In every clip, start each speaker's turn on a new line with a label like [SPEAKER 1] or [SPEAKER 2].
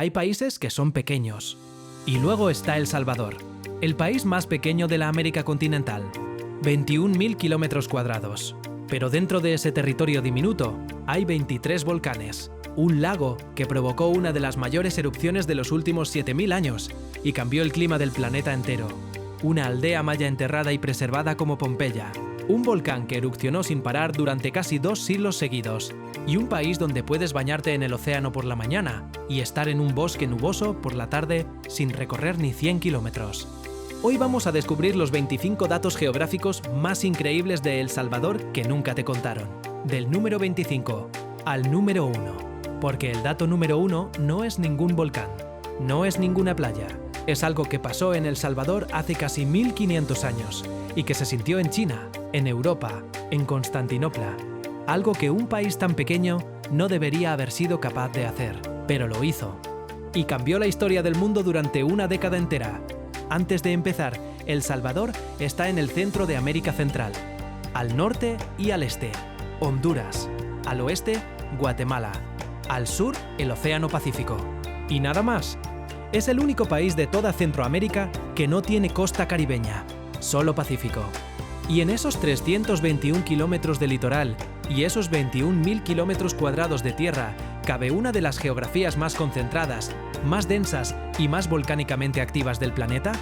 [SPEAKER 1] Hay países que son pequeños. Y luego está El Salvador, el país más pequeño de la América continental, 21.000 kilómetros cuadrados. Pero dentro de ese territorio diminuto hay 23 volcanes, un lago que provocó una de las mayores erupciones de los últimos 7.000 años y cambió el clima del planeta entero, una aldea maya enterrada y preservada como Pompeya, un volcán que erupcionó sin parar durante casi 2 siglos seguidos, y un país donde puedes bañarte en el océano por la mañana y estar en un bosque nuboso por la tarde sin recorrer ni 100 kilómetros. Hoy vamos a descubrir los 25 datos geográficos más increíbles de El Salvador que nunca te contaron. Del número 25 al número 1. Porque el dato número 1 no es ningún volcán, no es ninguna playa. Es algo que pasó en El Salvador hace casi 1500 años y que se sintió en China, en Europa, en Constantinopla. Algo que un país tan pequeño no debería haber sido capaz de hacer, pero lo hizo. Y cambió la historia del mundo durante una década entera. Antes de empezar, El Salvador está en el centro de América Central, al norte y al este, Honduras, al oeste, Guatemala, al sur, el Océano Pacífico. Y nada más. Es el único país de toda Centroamérica que no tiene costa caribeña, solo Pacífico. Y en esos 321 kilómetros de litoral y esos 21.000 kilómetros cuadrados de tierra cabe una de las geografías más concentradas, más densas y más volcánicamente activas del planeta.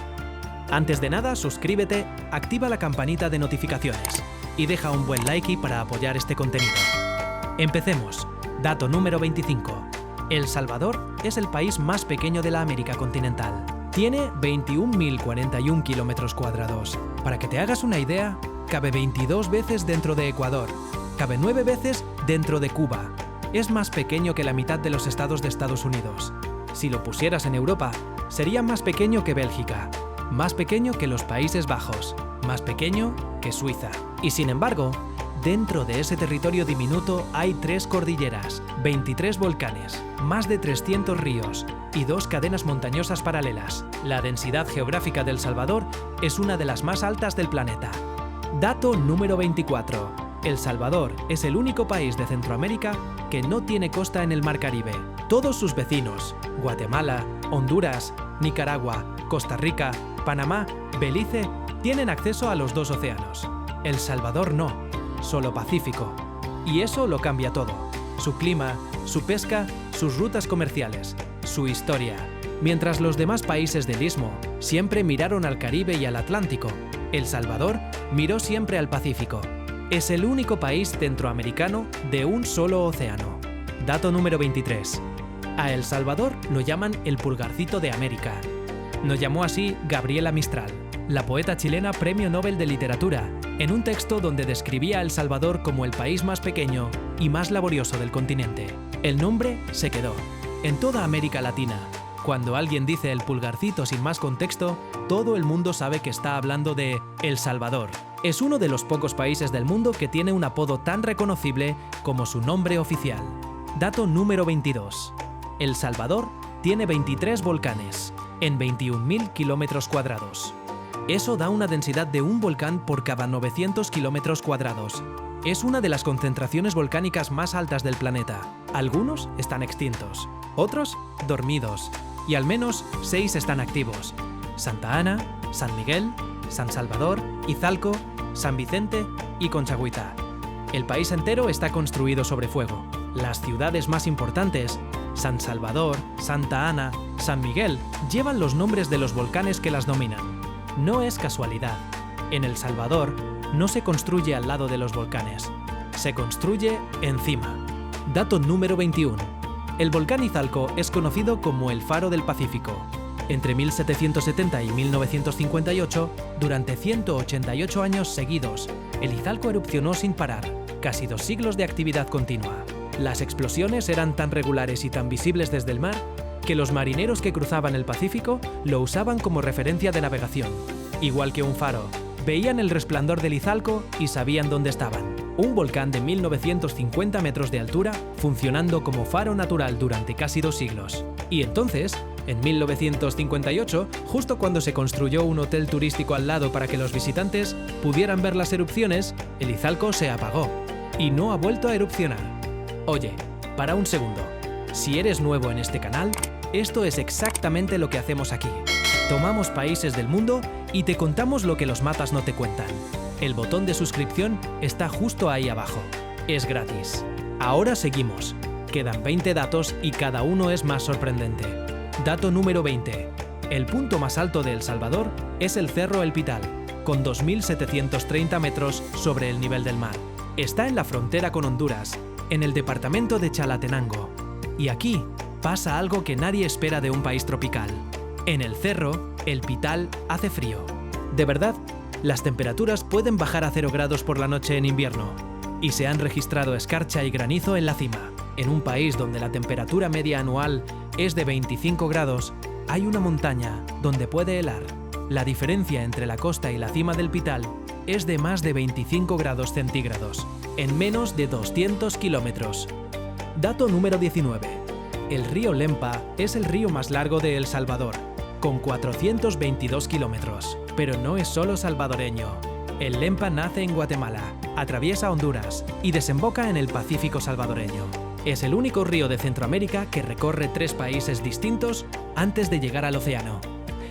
[SPEAKER 1] Antes de nada, suscríbete, activa la campanita de notificaciones y deja un buen like para apoyar este contenido. Empecemos. Dato número 25. El Salvador es el país más pequeño de la América continental. Tiene 21.041 kilómetros cuadrados. Para que te hagas una idea, cabe 22 veces dentro de Ecuador, cabe 9 veces dentro de Cuba. Es más pequeño que la mitad de los estados de Estados Unidos. Si lo pusieras en Europa, sería más pequeño que Bélgica, más pequeño que los Países Bajos, más pequeño que Suiza. Y sin embargo, dentro de ese territorio diminuto hay 3 cordilleras, 23 volcanes, más de 300 ríos y 2 cadenas montañosas paralelas. La densidad geográfica de El Salvador es una de las más altas del planeta. Dato número 24. El Salvador es el único país de Centroamérica que no tiene costa en el Mar Caribe. Todos sus vecinos, Guatemala, Honduras, Nicaragua, Costa Rica, Panamá, Belice, tienen acceso a los 2 océanos. El Salvador no, solo Pacífico. Y eso lo cambia todo. Su clima, su pesca, sus rutas comerciales, su historia. Mientras los demás países del Istmo siempre miraron al Caribe y al Atlántico, El Salvador miró siempre al Pacífico. Es el único país centroamericano de un solo océano. Dato número 23. A El Salvador lo llaman el pulgarcito de América. Lo llamó así Gabriela Mistral, la poeta chilena Premio Nobel de Literatura, en un texto donde describía a El Salvador como el país más pequeño y más laborioso del continente. El nombre se quedó. En toda América Latina, cuando alguien dice el pulgarcito sin más contexto, todo el mundo sabe que está hablando de El Salvador. Es uno de los pocos países del mundo que tiene un apodo tan reconocible como su nombre oficial. Dato número 22. El Salvador tiene 23 volcanes, en 21.000 kilómetros cuadrados. Eso da una densidad de un volcán por cada 900 kilómetros cuadrados. Es una de las concentraciones volcánicas más altas del planeta. Algunos están extintos, otros dormidos, y al menos 6 están activos: Santa Ana, San Miguel, San Salvador, Izalco, San Vicente y Conchagüita. El país entero está construido sobre fuego. Las ciudades más importantes, San Salvador, Santa Ana, San Miguel, llevan los nombres de los volcanes que las dominan. No es casualidad. En El Salvador no se construye al lado de los volcanes, se construye encima. Dato número 21. El volcán Izalco es conocido como el Faro del Pacífico. Entre 1770 y 1958, durante 188 años seguidos, el Izalco erupcionó sin parar, casi 2 siglos de actividad continua. Las explosiones eran tan regulares y tan visibles desde el mar que los marineros que cruzaban el Pacífico lo usaban como referencia de navegación. Igual que un faro, veían el resplandor del Izalco y sabían dónde estaban. Un volcán de 1950 metros de altura funcionando como faro natural durante casi 2 siglos. Y entonces, en 1958, justo cuando se construyó un hotel turístico al lado para que los visitantes pudieran ver las erupciones, el Izalco se apagó y no ha vuelto a erupcionar. Oye, para un segundo. Si eres nuevo en este canal, Esto es exactamente lo que hacemos aquí. Tomamos países del mundo y te contamos lo que los mapas no te cuentan. El botón de suscripción está justo ahí abajo. Es gratis. Ahora seguimos. Quedan 20 datos y cada uno es más sorprendente. Dato número 20. El punto más alto de El Salvador es el Cerro El Pital, con 2.730 metros sobre el nivel del mar. Está en la frontera con Honduras, en el departamento de Chalatenango. Y aquí pasa algo que nadie espera de un país tropical. En el cerro, El Pital, hace frío. De verdad, las temperaturas pueden bajar a 0 grados por la noche en invierno. Y se han registrado escarcha y granizo en la cima. En un país donde la temperatura media anual es de 25 grados, hay una montaña donde puede helar. La diferencia entre la costa y la cima del Pital es de más de 25 grados centígrados, en menos de 200 kilómetros. Dato número 19. El río Lempa es el río más largo de El Salvador, con 422 kilómetros. Pero no es solo salvadoreño. El Lempa nace en Guatemala, atraviesa Honduras y desemboca en el Pacífico salvadoreño. Es el único río de Centroamérica que recorre 3 países distintos antes de llegar al océano.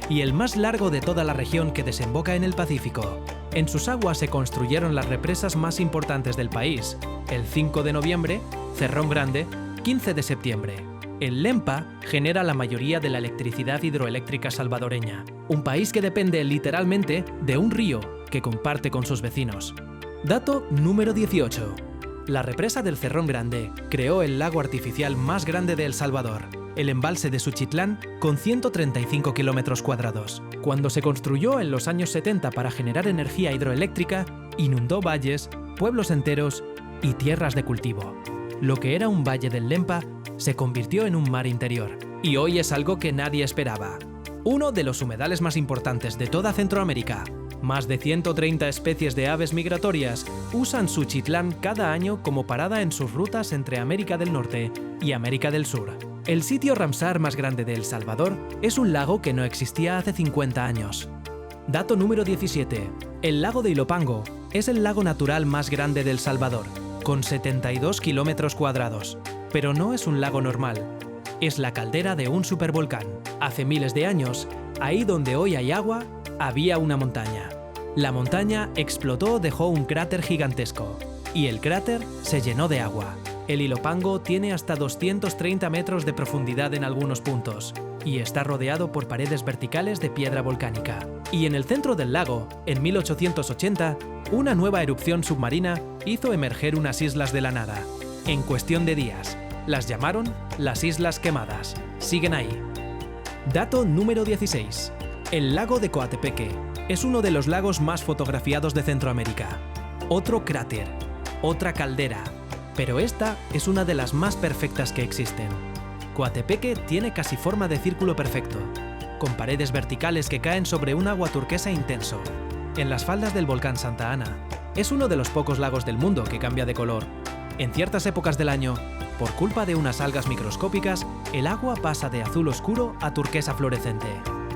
[SPEAKER 1] Y el más largo de toda la región que desemboca en el Pacífico. En sus aguas se construyeron las represas más importantes del país: el 5 de noviembre, Cerrón Grande, 15 de septiembre. El Lempa genera la mayoría de la electricidad hidroeléctrica salvadoreña, un país que depende literalmente de un río que comparte con sus vecinos. Dato número 18. La represa del Cerrón Grande creó el lago artificial más grande de El Salvador, el embalse de Suchitlán, con 135 kilómetros cuadrados. Cuando se construyó en los años 70 para generar energía hidroeléctrica, inundó valles, pueblos enteros y tierras de cultivo. Lo que era un valle del Lempa se convirtió en un mar interior. Y hoy es algo que nadie esperaba. Uno de los humedales más importantes de toda Centroamérica. Más de 130 especies de aves migratorias usan Suchitlán cada año como parada en sus rutas entre América del Norte y América del Sur. El sitio Ramsar más grande de El Salvador es un lago que no existía hace 50 años. Dato número 17. El lago de Ilopango es el lago natural más grande de El Salvador, con 72 kilómetros cuadrados. Pero no es un lago normal. Es la caldera de un supervolcán. Hace miles de años, ahí donde hoy hay agua, había una montaña. La montaña explotó, dejó un cráter gigantesco, y el cráter se llenó de agua. El Ilopango tiene hasta 230 metros de profundidad en algunos puntos, y está rodeado por paredes verticales de piedra volcánica. Y en el centro del lago, en 1880, una nueva erupción submarina hizo emerger unas islas de la nada. En cuestión de días, las llamaron las Islas Quemadas. Siguen ahí. Dato número 16. El lago de Coatepeque es uno de los lagos más fotografiados de Centroamérica. Otro cráter, otra caldera, pero esta es una de las más perfectas que existen. Coatepeque tiene casi forma de círculo perfecto, con paredes verticales que caen sobre un agua turquesa intenso. En las faldas del volcán Santa Ana, es uno de los pocos lagos del mundo que cambia de color. En ciertas épocas del año, por culpa de unas algas microscópicas, el agua pasa de azul oscuro a turquesa fluorescente.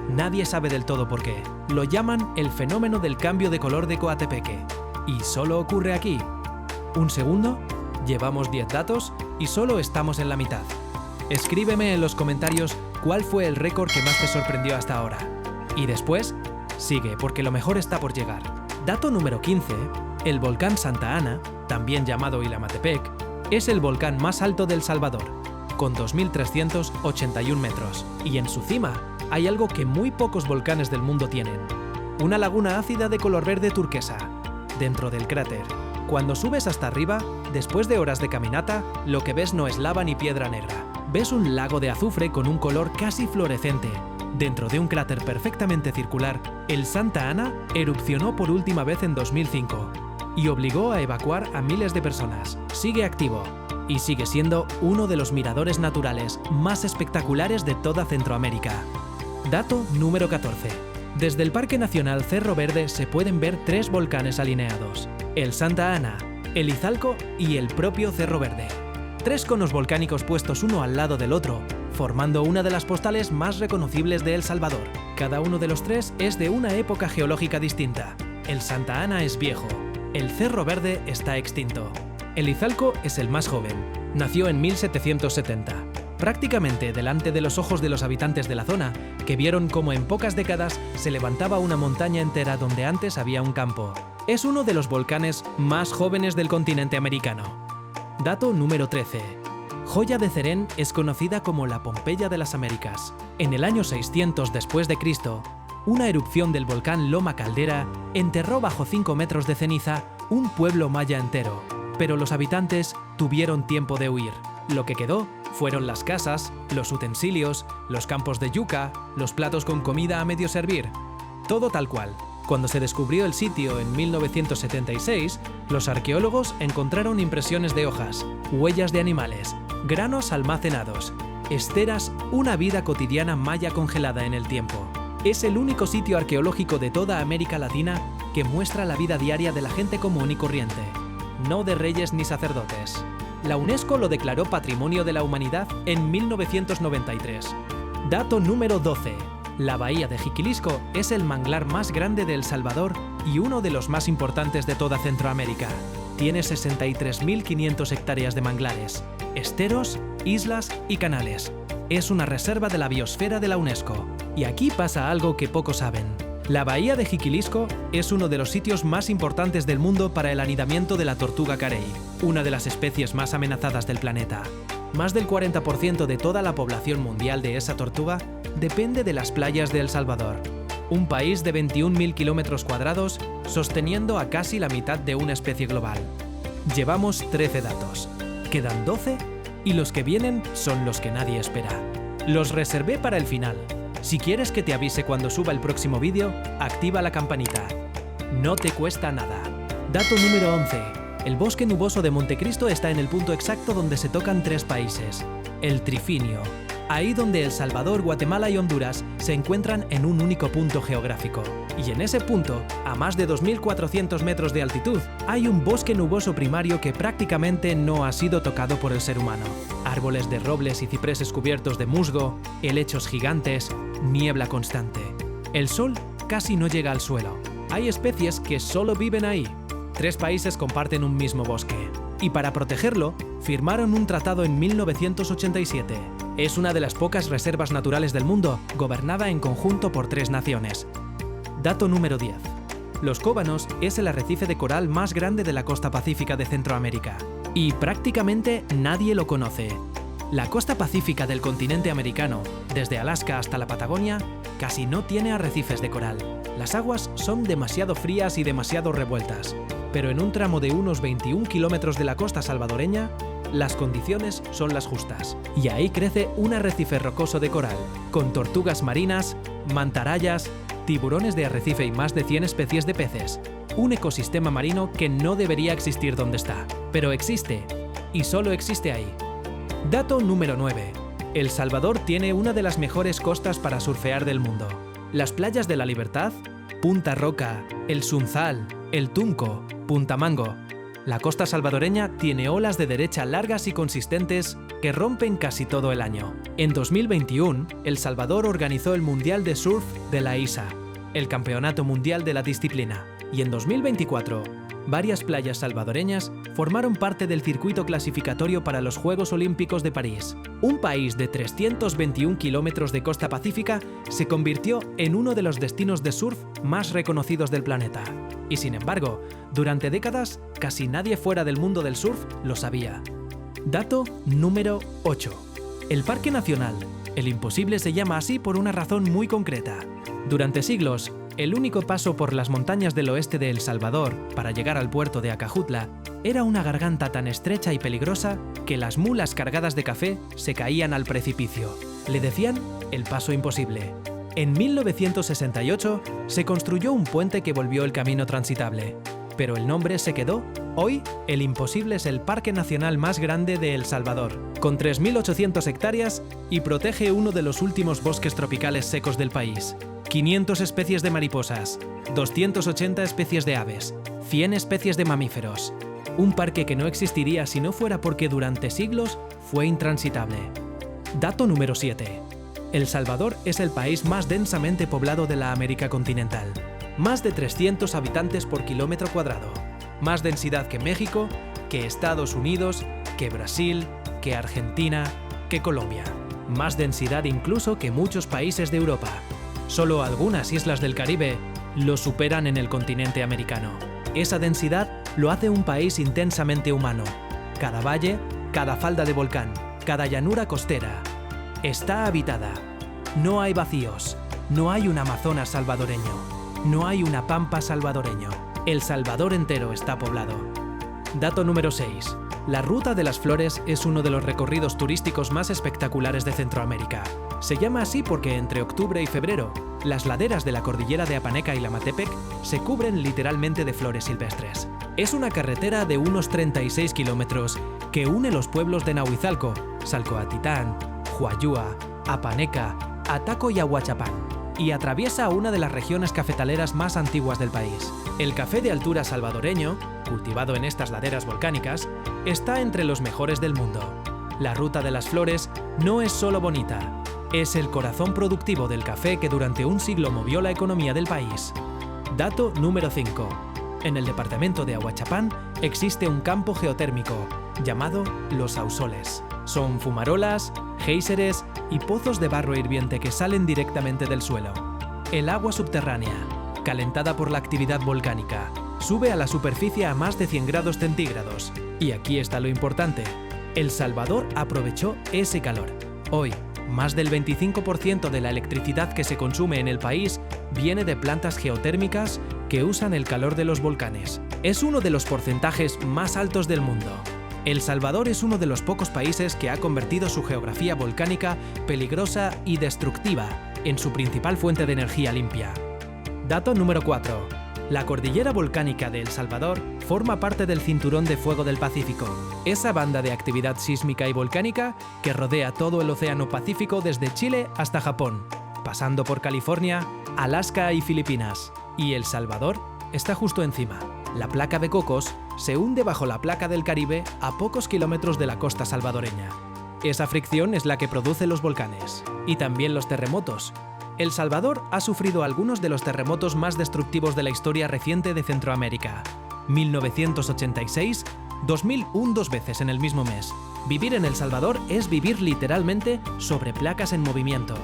[SPEAKER 1] Nadie sabe del todo por qué. Lo llaman el fenómeno del cambio de color de Coatepeque. ¿Y solo ocurre aquí? ¿Un segundo? Llevamos 10 datos y solo estamos en la mitad. Escríbeme en los comentarios cuál fue el récord que más te sorprendió hasta ahora. Y después, sigue porque lo mejor está por llegar. Dato número 15. El volcán Santa Ana, también llamado Ilamatepec, es el volcán más alto de El Salvador, con 2.381 metros. Y en su cima hay algo que muy pocos volcanes del mundo tienen: una laguna ácida de color verde turquesa, dentro del cráter. Cuando subes hasta arriba, después de horas de caminata, lo que ves no es lava ni piedra negra. Ves un lago de azufre con un color casi fluorescente. Dentro de un cráter perfectamente circular, el Santa Ana erupcionó por última vez en 2005 y obligó a evacuar a miles de personas. Sigue activo y sigue siendo uno de los miradores naturales más espectaculares de toda Centroamérica. Dato número 14. Desde el Parque Nacional Cerro Verde se pueden ver 3 volcanes alineados: el Santa Ana, el Izalco y el propio Cerro Verde. 3 conos volcánicos puestos uno al lado del otro, formando una de las postales más reconocibles de El Salvador. Cada uno de los 3 es de una época geológica distinta. El Santa Ana es viejo, el Cerro Verde está extinto. El Izalco es el más joven, nació en 1770. prácticamente delante de los ojos de los habitantes de la zona, que vieron cómo en pocas décadas se levantaba una montaña entera donde antes había un campo. Es uno de los volcanes más jóvenes del continente americano. Dato número 13. Joya de Cerén es conocida como la Pompeya de las Américas. En el año 600 después de Cristo, una erupción del volcán Loma Caldera enterró bajo 5 metros de ceniza un pueblo maya entero, pero los habitantes tuvieron tiempo de huir. Lo que quedó fueron las casas, los utensilios, los campos de yuca, los platos con comida a medio servir. Todo tal cual. Cuando se descubrió el sitio en 1976, los arqueólogos encontraron impresiones de hojas, huellas de animales, granos almacenados, esteras, una vida cotidiana maya congelada en el tiempo. Es el único sitio arqueológico de toda América Latina que muestra la vida diaria de la gente común y corriente, no de reyes ni sacerdotes. La UNESCO lo declaró Patrimonio de la Humanidad en 1993. Dato número 12. La bahía de Jiquilisco es el manglar más grande de El Salvador y uno de los más importantes de toda Centroamérica. Tiene 63.500 hectáreas de manglares, esteros, islas y canales. Es una reserva de la biosfera de la UNESCO. Y aquí pasa algo que pocos saben. La bahía de Jiquilisco es uno de los sitios más importantes del mundo para el anidamiento de la tortuga carey, una de las especies más amenazadas del planeta. Más del 40% de toda la población mundial de esa tortuga depende de las playas de El Salvador, un país de 21.000 kilómetros cuadrados sosteniendo a casi la mitad de una especie global. Llevamos 13 datos, quedan 12 y los que vienen son los que nadie espera. Los reservé para el final. Si quieres que te avise cuando suba el próximo vídeo, activa la campanita. No te cuesta nada. Dato número 11. El bosque nuboso de Montecristo está en el punto exacto donde se tocan 3 países, el Trifinio, ahí donde El Salvador, Guatemala y Honduras se encuentran en un único punto geográfico. Y en ese punto, a más de 2.400 metros de altitud, hay un bosque nuboso primario que prácticamente no ha sido tocado por el ser humano. Árboles de robles y cipreses cubiertos de musgo, helechos gigantes, niebla constante. El sol casi no llega al suelo. Hay especies que solo viven ahí. 3 países comparten un mismo bosque. Y para protegerlo, firmaron un tratado en 1987. Es una de las pocas reservas naturales del mundo gobernada en conjunto por 3 naciones. Dato número 10. Los Cóbanos es el arrecife de coral más grande de la costa pacífica de Centroamérica. Y prácticamente nadie lo conoce. La costa pacífica del continente americano, desde Alaska hasta la Patagonia, casi no tiene arrecifes de coral. Las aguas son demasiado frías y demasiado revueltas, pero en un tramo de unos 21 kilómetros de la costa salvadoreña, las condiciones son las justas. Y ahí crece un arrecife rocoso de coral, con tortugas marinas, mantarrayas, tiburones de arrecife y más de 100 especies de peces. Un ecosistema marino que no debería existir donde está, pero existe, y solo existe ahí. Dato número 9. El Salvador tiene una de las mejores costas para surfear del mundo. Las playas de La Libertad, Punta Roca, El Sunzal, El Tunco, Punta Mango. La costa salvadoreña tiene olas de derecha largas y consistentes que rompen casi todo el año. En 2021, El Salvador organizó el Mundial de Surf de la ISA, el Campeonato Mundial de la disciplina. Y en 2024, varias playas salvadoreñas formaron parte del circuito clasificatorio para los Juegos Olímpicos de París. Un país de 321 kilómetros de costa pacífica se convirtió en uno de los destinos de surf más reconocidos del planeta. Y sin embargo, durante décadas, casi nadie fuera del mundo del surf lo sabía. Dato número 8. El Parque Nacional El Imposible se llama así por una razón muy concreta. Durante siglos, el único paso por las montañas del oeste de El Salvador para llegar al puerto de Acajutla era una garganta tan estrecha y peligrosa que las mulas cargadas de café se caían al precipicio. Le decían el paso imposible. En 1968 se construyó un puente que volvió el camino transitable, pero el nombre se quedó. Hoy, El Imposible es el parque nacional más grande de El Salvador, con 3.800 hectáreas y protege uno de los últimos bosques tropicales secos del país. 500 especies de mariposas, 280 especies de aves, 100 especies de mamíferos. Un parque que no existiría si no fuera porque durante siglos fue intransitable. Dato número 7. El Salvador es el país más densamente poblado de la América continental. Más de 300 habitantes por kilómetro cuadrado. Más densidad que México, que Estados Unidos, que Brasil, que Argentina, que Colombia, más densidad incluso que muchos países de Europa. Solo algunas islas del Caribe lo superan en el continente americano. Esa densidad lo hace un país intensamente humano. Cada valle, cada falda de volcán, cada llanura costera está habitada. No hay vacíos, no hay un Amazonas salvadoreño, no hay una Pampa salvadoreño. El Salvador entero está poblado. Dato número 6. La Ruta de las Flores es uno de los recorridos turísticos más espectaculares de Centroamérica. Se llama así porque entre octubre y febrero, las laderas de la cordillera de Apaneca y Lamatepec se cubren literalmente de flores silvestres. Es una carretera de unos 36 kilómetros que une los pueblos de Nahuizalco, Salcoatitán, Huayúa, Apaneca, Ataco y Ahuachapán, y atraviesa una de las regiones cafetaleras más antiguas del país. El café de altura salvadoreño, cultivado en estas laderas volcánicas, está entre los mejores del mundo. La Ruta de las Flores no es solo bonita, es el corazón productivo del café que durante un siglo movió la economía del país. Dato número 5. En el departamento de Ahuachapán existe un campo geotérmico llamado Los Ausoles. Son fumarolas, géiseres y pozos de barro hirviente que salen directamente del suelo. El agua subterránea, calentada por la actividad volcánica, sube a la superficie a más de 100 grados centígrados. Y aquí está lo importante. El Salvador aprovechó ese calor. Hoy, más del 25% de la electricidad que se consume en el país viene de plantas geotérmicas que usan el calor de los volcanes. Es uno de los porcentajes más altos del mundo. El Salvador es uno de los pocos países que ha convertido su geografía volcánica peligrosa y destructiva en su principal fuente de energía limpia. Dato número 4. La cordillera volcánica de El Salvador forma parte del Cinturón de Fuego del Pacífico, esa banda de actividad sísmica y volcánica que rodea todo el Océano Pacífico desde Chile hasta Japón, pasando por California, Alaska y Filipinas. Y El Salvador está justo encima. La placa de Cocos se hunde bajo la placa del Caribe a pocos kilómetros de la costa salvadoreña. Esa fricción es la que produce los volcanes y también los terremotos. El Salvador ha sufrido algunos de los terremotos más destructivos de la historia reciente de Centroamérica. 1986, 2001 dos veces en el mismo mes. Vivir en El Salvador es vivir literalmente sobre placas en movimiento.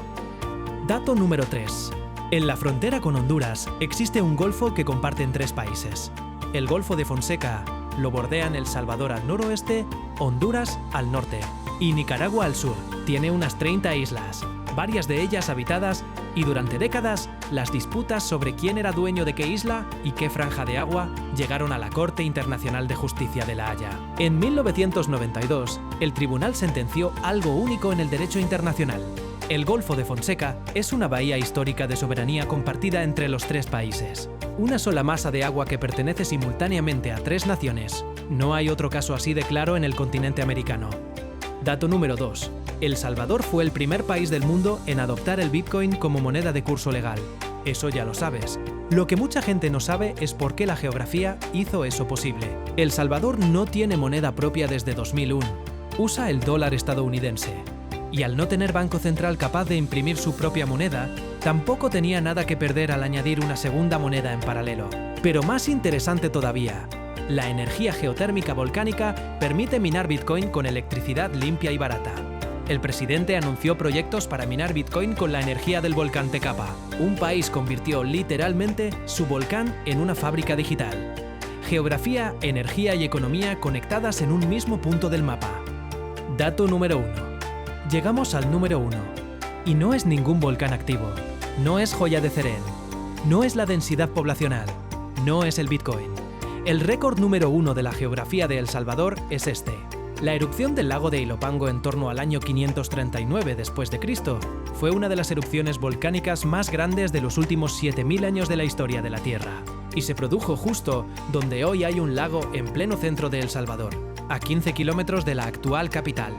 [SPEAKER 1] Dato número 3. En la frontera con Honduras existe un golfo que comparten 3 países. El Golfo de Fonseca lo bordean El Salvador al noroeste, Honduras al norte y Nicaragua al sur. Tiene unas 30 islas, varias de ellas habitadas, y durante décadas las disputas sobre quién era dueño de qué isla y qué franja de agua llegaron a la Corte Internacional de Justicia de La Haya. En 1992, el tribunal sentenció algo único en el derecho internacional. El Golfo de Fonseca es una bahía histórica de soberanía compartida entre los 3 países. Una sola masa de agua que pertenece simultáneamente a 3 naciones. No hay otro caso así de claro en el continente americano. Dato número 2. El Salvador fue el primer país del mundo en adoptar el Bitcoin como moneda de curso legal. Eso ya lo sabes. Lo que mucha gente no sabe es por qué la geografía hizo eso posible. El Salvador no tiene moneda propia desde 2001. Usa el dólar estadounidense. Y al no tener banco central capaz de imprimir su propia moneda, tampoco tenía nada que perder al añadir una segunda moneda en paralelo. Pero más interesante todavía, la energía geotérmica volcánica permite minar Bitcoin con electricidad limpia y barata. El presidente anunció proyectos para minar Bitcoin con la energía del volcán Tecapa. Un país convirtió literalmente su volcán en una fábrica digital. Geografía, energía y economía conectadas en un mismo punto del mapa. Dato número 1. Llegamos al número 1. Y no es ningún volcán activo. No es Joya de Cerén. No es la densidad poblacional. No es el Bitcoin. El récord número 1 de la geografía de El Salvador es este. La erupción del lago de Ilopango en torno al año 539 después de Cristo fue una de las erupciones volcánicas más grandes de los últimos 7000 años de la historia de la Tierra. Y se produjo justo donde hoy hay un lago en pleno centro de El Salvador, a 15 kilómetros de la actual capital.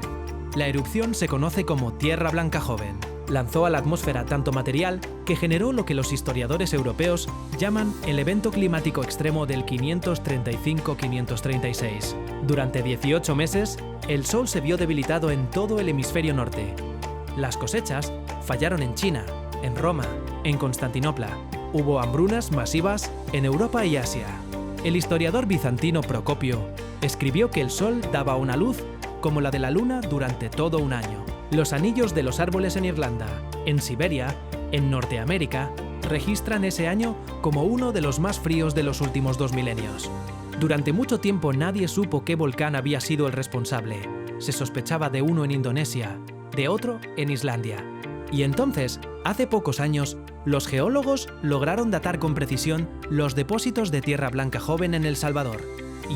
[SPEAKER 1] La erupción se conoce como Tierra Blanca Joven. Lanzó a la atmósfera tanto material que generó lo que los historiadores europeos llaman el evento climático extremo del 535-536. Durante 18 meses, el Sol se vio debilitado en todo el hemisferio norte. Las cosechas fallaron en China, en Roma, en Constantinopla. Hubo hambrunas masivas en Europa y Asia. El historiador bizantino Procopio escribió que el Sol daba una luz como la de la Luna durante todo un año. Los anillos de los árboles en Irlanda, en Siberia, en Norteamérica, registran ese año como uno de los más fríos de los últimos 2 milenios. Durante mucho tiempo nadie supo qué volcán había sido el responsable. Se sospechaba de uno en Indonesia, de otro en Islandia. Y entonces, hace pocos años, los geólogos lograron datar con precisión los depósitos de tierra blanca joven en El Salvador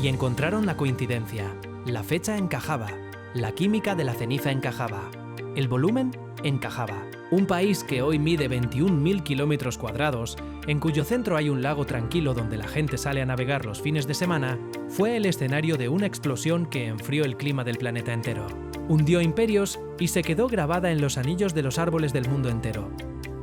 [SPEAKER 1] y encontraron la coincidencia. La fecha encajaba, la química de la ceniza encajaba, el volumen encajaba. Un país que hoy mide 21.000 kilómetros cuadrados, en cuyo centro hay un lago tranquilo donde la gente sale a navegar los fines de semana, fue el escenario de una explosión que enfrió el clima del planeta entero. Hundió imperios y se quedó grabada en los anillos de los árboles del mundo entero.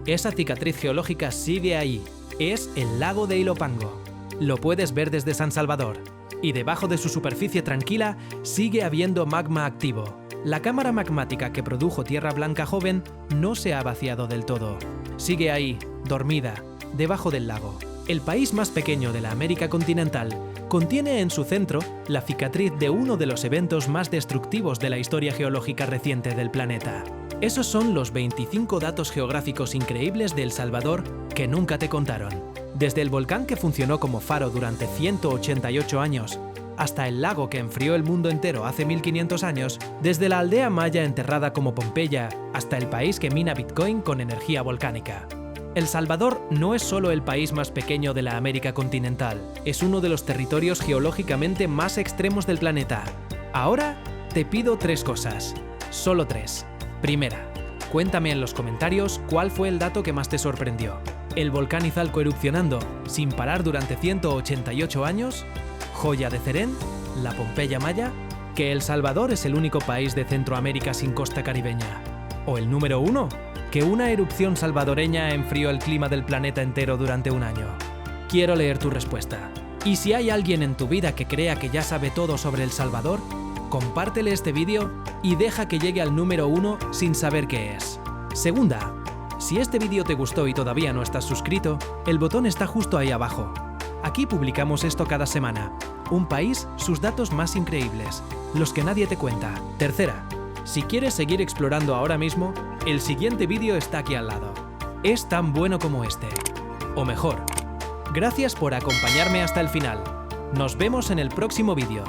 [SPEAKER 1] Esa cicatriz geológica sigue ahí, es el lago de Ilopango. Lo puedes ver desde San Salvador, y debajo de su superficie tranquila sigue habiendo magma activo. La cámara magmática que produjo tierra blanca joven no se ha vaciado del todo. Sigue ahí, dormida, debajo del lago. El país más pequeño de la América continental contiene en su centro la cicatriz de uno de los eventos más destructivos de la historia geológica reciente del planeta. Esos son los 25 datos geográficos increíbles de El Salvador que nunca te contaron. Desde el volcán que funcionó como faro durante 188 años, hasta el lago que enfrió el mundo entero hace 1500 años, desde la aldea maya enterrada como Pompeya hasta el país que mina Bitcoin con energía volcánica. El Salvador no es solo el país más pequeño de la América continental, es uno de los territorios geológicamente más extremos del planeta. Ahora te pido 3 cosas, solo 3. Primera, cuéntame en los comentarios cuál fue el dato que más te sorprendió. ¿El volcán Izalco erupcionando sin parar durante 188 años? ¿Joya de Cerén? ¿La Pompeya maya? ¿Que El Salvador es el único país de Centroamérica sin costa caribeña? ¿O el número 1? ¿Que una erupción salvadoreña enfrió el clima del planeta entero durante un año? Quiero leer tu respuesta. Y si hay alguien en tu vida que crea que ya sabe todo sobre El Salvador, compártele este vídeo y deja que llegue al número 1 sin saber qué es. Segunda, si este vídeo te gustó y todavía no estás suscrito, el botón está justo ahí abajo. Aquí publicamos esto cada semana. Un país, sus datos más increíbles, los que nadie te cuenta. Tercera, si quieres seguir explorando ahora mismo, el siguiente vídeo está aquí al lado. Es tan bueno como este. O mejor. Gracias por acompañarme hasta el final. Nos vemos en el próximo vídeo.